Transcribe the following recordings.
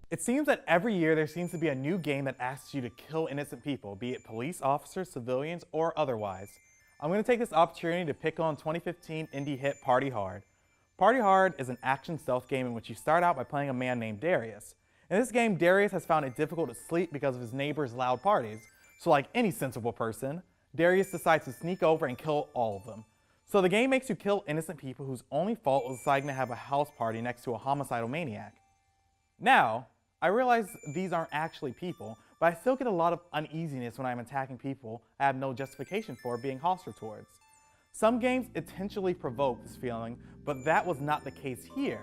It seems that every year there seems to be a new game that asks you to kill innocent people, be it police officers, civilians, or otherwise. I'm going to take this opportunity to pick on 2015 indie hit Party Hard. Party Hard is an action stealth game in which you start out by playing a man named Darius. In this game, Darius has found it difficult to sleep because of his neighbors' loud parties. So like any sensible person, Darius decides to sneak over and kill all of them. So the game makes you kill innocent people whose only fault was deciding to have a house party next to a homicidal maniac. Now, I realize these aren't actually people, but I still get a lot of uneasiness when I'm attacking people I have no justification for being hostile towards. Some games intentionally provoke this feeling, but that was not the case here.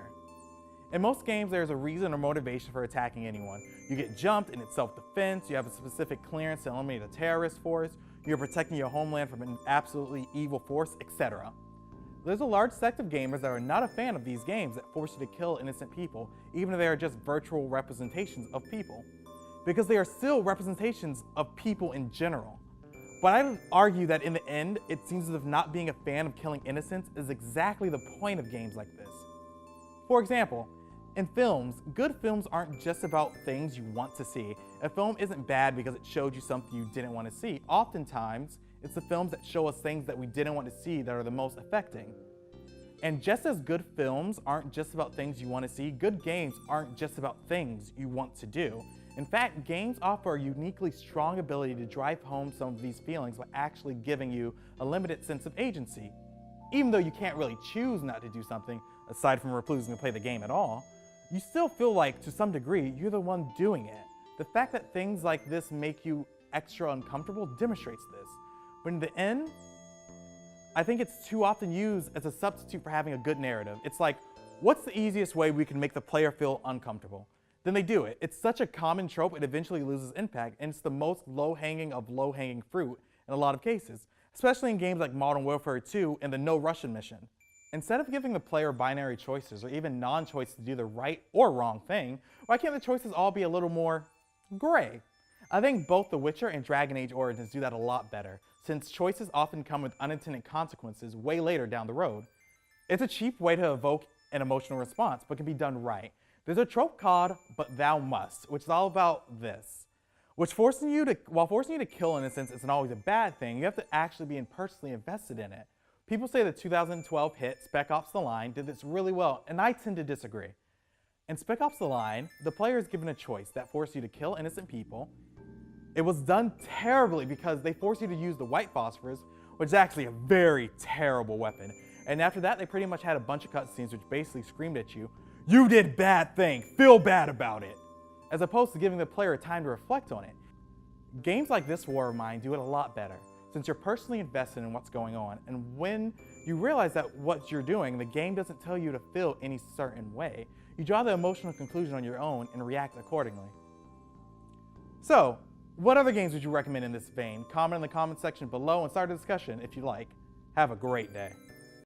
In most games, there's a reason or motivation for attacking anyone. You get jumped and it's self-defense, you have a specific clearance to eliminate a terrorist force, you're protecting your homeland from an absolutely evil force, etc. There's a large sect of gamers that are not a fan of these games that force you to kill innocent people, even if they are just virtual representations of people. Because they are still representations of people in general. But I would argue that in the end, it seems as if not being a fan of killing innocents is exactly the point of games like this. For example, in films, good films aren't just about things you want to see. A film isn't bad because it showed you something you didn't want to see. Oftentimes, it's the films that show us things that we didn't want to see that are the most affecting. And just as good films aren't just about things you want to see, good games aren't just about things you want to do. In fact, games offer a uniquely strong ability to drive home some of these feelings by actually giving you a limited sense of agency. Even though you can't really choose not to do something, aside from refusing to play the game at all, you still feel like, to some degree, you're the one doing it. The fact that things like this make you extra uncomfortable demonstrates this. But in the end, I think it's too often used as a substitute for having a good narrative. It's like, what's the easiest way we can make the player feel uncomfortable? Then they do it. It's such a common trope, it eventually loses impact, and it's the most low-hanging of low-hanging fruit in a lot of cases, especially in games like Modern Warfare 2 and the No Russian mission. Instead of giving the player binary choices or even non-choice to do the right or wrong thing, why can't the choices all be a little more gray? I think both The Witcher and Dragon Age Origins do that a lot better, since choices often come with unintended consequences way later down the road. It's a cheap way to evoke an emotional response, but can be done right. There's a trope called "But Thou Must," which is all about this. While forcing you to kill innocents isn't always a bad thing, you have to actually be personally invested in it. People say the 2012 hit Spec Ops: The Line did this really well, and I tend to disagree. In Spec Ops: The Line, the player is given a choice that forced you to kill innocent people. It was done terribly because they forced you to use the white phosphorus, which is actually a very terrible weapon. And after that, they pretty much had a bunch of cutscenes which basically screamed at you, "You did bad thing, feel bad about it," as opposed to giving the player time to reflect on it. Games like this War of Mine do it a lot better, since you're personally invested in what's going on, and when you realize that what you're doing, the game doesn't tell you to feel any certain way, you draw the emotional conclusion on your own and react accordingly. So, what other games would you recommend in this vein? Comment in the comment section below and start a discussion if you like. Have a great day.